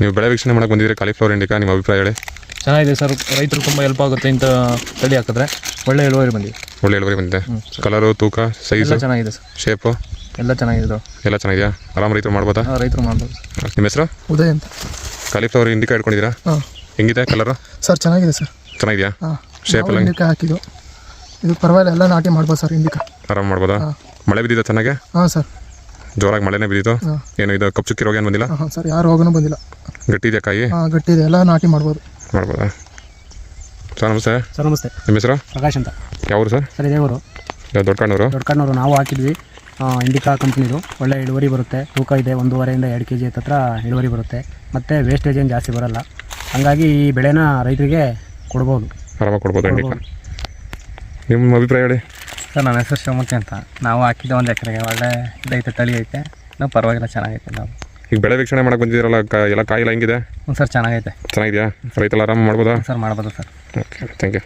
ನೀವು ಬೆಳೆ ವೀಕ್ಷಣೆ ಮಾಡಕ್ಕೆ ಬಂದಿದ್ದೀರಿ ಕಾಲಿಫ್ಲವರ್ ಇಂಡಿಕಾ, ನಿಮ್ಮ ಅಭಿಪ್ರಾಯ ಹೇಳಿ. ಚೆನ್ನಾಗಿದೆ ಸರ್, ರೈತರು ತುಂಬ ಹೆಲ್ಪ್ ಆಗುತ್ತೆ ಇಂಥ ತಳಿ ಹಾಕಿದ್ರೆ. ಒಳ್ಳೆ ಇಳುವರಿ ಬಂದಿದೆ. ಒಳ್ಳೆ ಇಳುವರಿ ಬಂದಿದೆ. ಕಲರು, ತೂಕ, ಸೈಜು ಚೆನ್ನಾಗಿದೆ ಸರ್. ಶೇಪು ಎಲ್ಲ ಚೆನ್ನಾಗಿದೆ. ಎಲ್ಲ ಚೆನ್ನಾಗಿದೆಯಾ? ಆರಾಮ ರೈತರು ಮಾಡ್ಬೋದಾ? ರೈತರು ಮಾಡ್ಬೋದು. ನಿಮ್ಮ ಹೆಸರು? ಉದಯ್ ಅಂತ. ಕಾಲಿಫ್ಲವರ್ ಇಂಡಿಕಾ ಇಟ್ಕೊಂಡಿದ್ದೀರಾ? ಹೆಂಗಿದೆ ಕಲರು? ಸರ್ ಚೆನ್ನಾಗಿದೆ ಸರ್. ಚೆನ್ನಾಗಿದೆಯಾ? ಶೇಪ್ ಎಲ್ಲ ಇಂಡಿಕಾ ಹಾಕಿದ್ದು ಇದು ಪರವಾಗಿಲ್ಲ, ಎಲ್ಲ ನಾಟಿ ಮಾಡ್ಬೋದು ಸರ್. ಇಂಡಿಕಾ ಆರಾಮ ಮಾಡ್ಬೋದಾ? ಮಳೆ ಬಿದ್ದಿದೆ ಚೆನ್ನಾಗೆ? ಹಾಂ ಸರ್, ಜೋರಾಗಿ ಮಳೆನೇ ಬಿದ್ದಿತ್ತು. ಏನು ಇದು ಕಪ್ಪು ಚುಕ್ಕಿ ರೋಗ ಏನು ಬಂದಿಲ್ಲ? ಹಾಂ ಸರ್, ಯಾರು ರೋಗನೂ ಬಂದಿಲ್ಲ. ಗಟ್ಟಿ ಇದೆಯಾ ಕಾಯಿ? ಹಾಂ ಗಟ್ಟಿ ಇದೆ, ಎಲ್ಲ ನಾಟಿ ಮಾಡ್ಬೋದಾ? ಸರ್ ನಮಸ್ತೆ. ಸರ್ ನಮಸ್ತೆ. ನಿಮ್ಮ ಹೆಸರು? ಪ್ರಕಾಶ್ ಅಂತ. ಯಾವರು ಸರ್? ಸರ್ ಇದೇ ಊರು, ದೊಡ್ಡಕಣ್ಣೂರು. ನಾವು ಹಾಕಿದ್ವಿ ಇಂಡಿಕಾ ಕಂಪ್ನಿದು. ಒಳ್ಳೆ ಇಳುವರಿ ಬರುತ್ತೆ, ತೂಕ ಇದೆ, 1.5 2 kg ಹತ್ರ ಇಳುವರಿ ಬರುತ್ತೆ, ಮತ್ತು ವೇಸ್ಟೇಜ್ ಏನು ಜಾಸ್ತಿ ಬರೋಲ್ಲ. ಹಾಗಾಗಿ ಈ ಬೆಳೆನ ರೈತರಿಗೆ ಕೊಡ್ಬೋದು, ಆರಾಮಾಗಿ ಕೊಡ್ಬೋದು ಇಂಡಿಕಾ. ನಿಮ್ಮ ಅಭಿಪ್ರಾಯ ಹೇಳಿ. ಸರ್ ನನ್ನ ಹೆಸರು ಶಿವಮೂರ್ತಿ ಅಂತ. ನಾವು ಹಾಕಿದ್ದೆ 1 ಎಕರೆಗೆ. ಒಳ್ಳೆ ಇದೈತೆ, ತಳಿ ಐತೆ, ನಾವು ಪರವಾಗಿಲ್ಲ, ಚೆನ್ನಾಗೈತೆ. ನಾವು ಈಗ ಬೆಳೆ ವೀಕ್ಷಣೆ ಮಾಡಕ್ಕೆ ಬಂದಿದ್ದೀರಲ್ಲ, ಎಲ್ಲ ಕಾಯಿ ಎಲ್ಲ ಹೆಂಗಿದೆ? ಸರ್ ಚೆನ್ನಾಗೈತೆ. ಚೆನ್ನಾಗಿದೆಯಾ? ರೈತಲ್ಲ ಆರಾಮ ಮಾಡ್ಬೋದಾ? ಸರ್ ಮಾಡ್ಬೋದು ಸರ್. Okay, thank you.